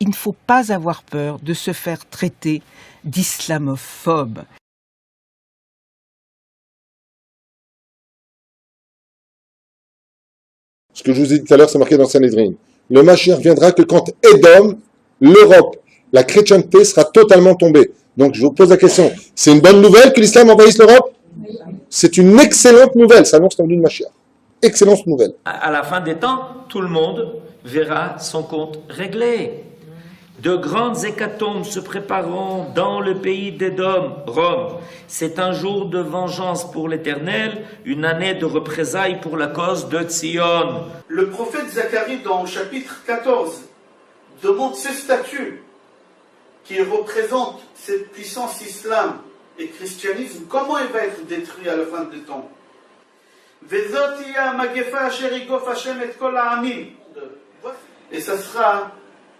il ne faut pas avoir peur de se faire traiter d'islamophobe. Ce que je vous ai dit tout à l'heure, c'est marqué dans Sanhedrin. Le Mashiach viendra que quand Édom, l'Europe, la chrétienté sera totalement tombée. Donc je vous pose la question, c'est une bonne nouvelle que l'islam envahisse l'Europe? C'est une excellente nouvelle, ça annonce l'envie de Mashiach. Excellente nouvelle. À la fin des temps, tout le monde verra son compte réglé. De grandes hécatombes se prépareront dans le pays d'Édom, Rome. C'est un jour de vengeance pour l'Éternel, une année de représailles pour la cause de Tzion. Le prophète Zacharie, dans le chapitre 14, demande ces statues qui représentent cette puissance islam et christianisme. Comment il va être détruit à la fin des temps? Et ça sera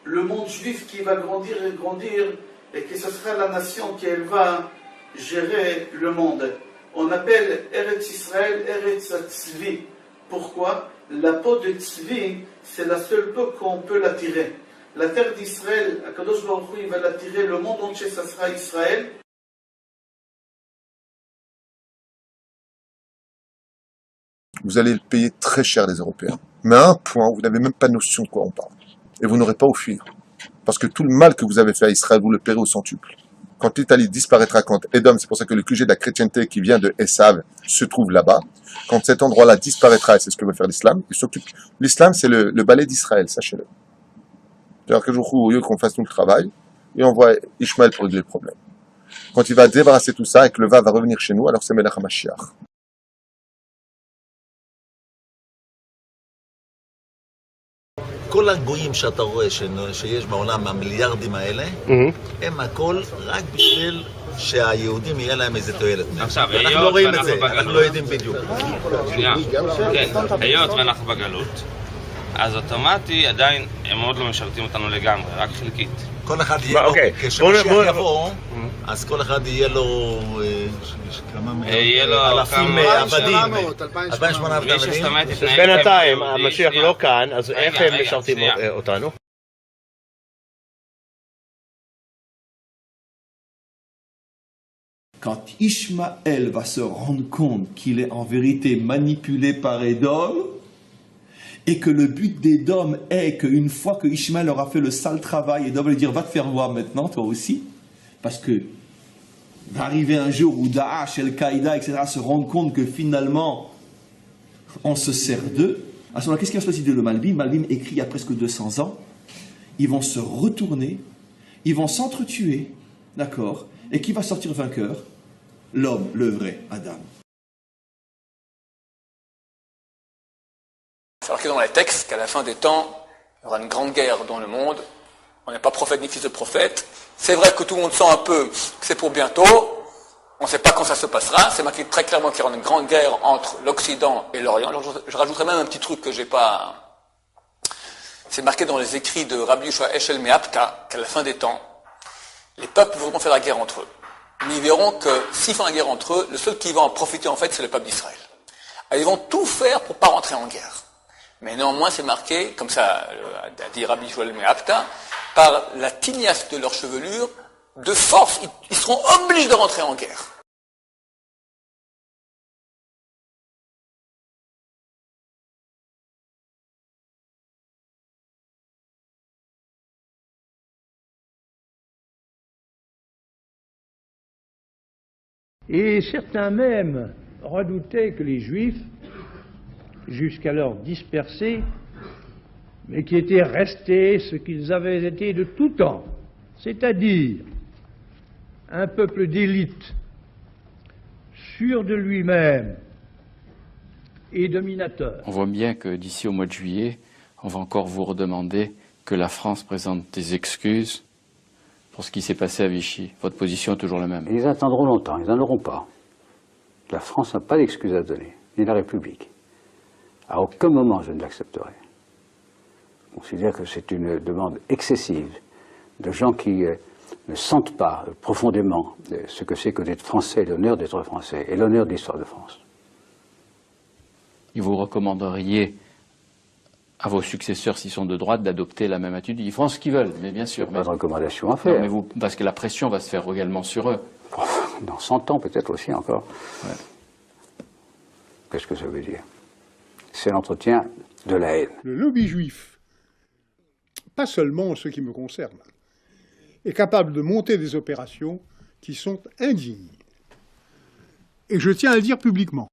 le monde juif qui va grandir et grandir, et que ce sera la nation qui elle va gérer le monde. On appelle Eretz Israël Eretz Tzvi. Pourquoi? La peau de Tzvi, c'est la seule peau qu'on peut l'attirer. La terre d'Israël, Akadosh Baruch Hu, il va l'attirer, le monde entier, ça sera Israël. Vous allez le payer très cher, les Européens. Mais à un point, vous n'avez même pas notion de quoi on parle. Et vous n'aurez pas à fuir. Parce que tout le mal que vous avez fait à Israël, vous le paierez au centuple. Quand l'Italie disparaîtra, quand Édom, c'est pour ça que le QG de la chrétienté qui vient de Esav se trouve là-bas, quand cet endroit-là disparaîtra, et c'est ce que veut faire l'islam, il s'occupe. L'islam, c'est le balai d'Israël, sachez-le. C'est-à-dire que au lieu qu'on fasse tout le travail, et on voit Ishmaël pour régler le problème. Quand il va débarrasser tout ça et que le va revenir chez nous, alors c'est Melech HaMashiach. כל הגויים שאתה רואה שיש בעולם, המיליארדים האלה, הם הכל רק בשביל שהיהודים יהיה להם איזה תועלת. עכשיו, אנחנו לא רואים את זה, אנחנו לא יודעים בדיוק. כן, היות ואנחנו בגלות, אז אוטומטי עדיין הם עוד לא משרתים אותנו לגמרי, רק חלקית. כל אחד יהיה לו, כשמשיח יבוא, אז כל אחד יהיה לו אלפים עבדים, 2,800 עבדים. בינתיים, המשיח לא כאן, אז איך הם משרתים אותנו? Quand Ishmaël va se rendre compte qu'il est en vérité manipulé par Édom, et que le but d'Édom est qu'une fois que Ishmaël aura fait le sale travail, Édom va lui dire « va te faire voir maintenant, toi aussi », parce que va arriver un jour où Daesh, Al-Qaïda, etc. se rendent compte que finalement, on se sert d'eux. À ce moment-là, qu'est-ce qui va se passer de le Malbim? Malbim écrit il y a presque 200 ans. Ils vont se retourner, ils vont s'entretuer, d'accord? Et qui va sortir vainqueur? L'homme, le vrai, Adam. C'est marqué dans les textes qu'à la fin des temps, il y aura une grande guerre dans le monde. On n'est pas prophète ni fils de prophète. C'est vrai que tout le monde sent un peu que c'est pour bientôt. On ne sait pas quand ça se passera. C'est marqué très clairement qu'il y aura une grande guerre entre l'Occident et l'Orient. Alors, je rajouterai même un petit truc que j'ai pas... C'est marqué dans les écrits de Rabbi Yoshua Eshel Meapta qu'à la fin des temps, les peuples voudront faire la guerre entre eux. Mais ils verront que s'ils font la guerre entre eux, le seul qui va en profiter en fait, c'est le peuple d'Israël. Alors, ils vont tout faire pour pas rentrer en guerre. Mais néanmoins, c'est marqué, comme ça a dit Rabbi Yoshua Meapta, par la tignasse de leur chevelure, de force, ils seront obligés de rentrer en guerre. Et certains même redoutaient que les Juifs, jusqu'alors dispersés, mais qui étaient restés ce qu'ils avaient été de tout temps, c'est-à-dire un peuple d'élite, sûr de lui-même et dominateur. On voit bien que d'ici au mois de juillet, on va encore vous redemander que la France présente des excuses pour ce qui s'est passé à Vichy. Votre position est toujours la même. Ils attendront longtemps, ils n'en auront pas. La France n'a pas d'excuses à donner, ni la République. À aucun moment je ne l'accepterai. Je considère que c'est une demande excessive de gens qui ne sentent pas profondément ce que c'est que d'être français, l'honneur d'être français et l'honneur de l'histoire de France. Et vous recommanderiez à vos successeurs, s'ils sont de droite, d'adopter la même attitude. Ils feront ce qu'ils veulent, mais bien sûr. Pas de recommandation à faire. Non, mais parce que la pression va se faire également sur eux. Dans 100 ans, peut-être aussi encore. Ouais. Qu'est-ce que ça veut dire? C'est l'entretien de la haine. Le lobby juif, pas seulement en ce qui me concerne, est capable de monter des opérations qui sont indignes. Et je tiens à le dire publiquement.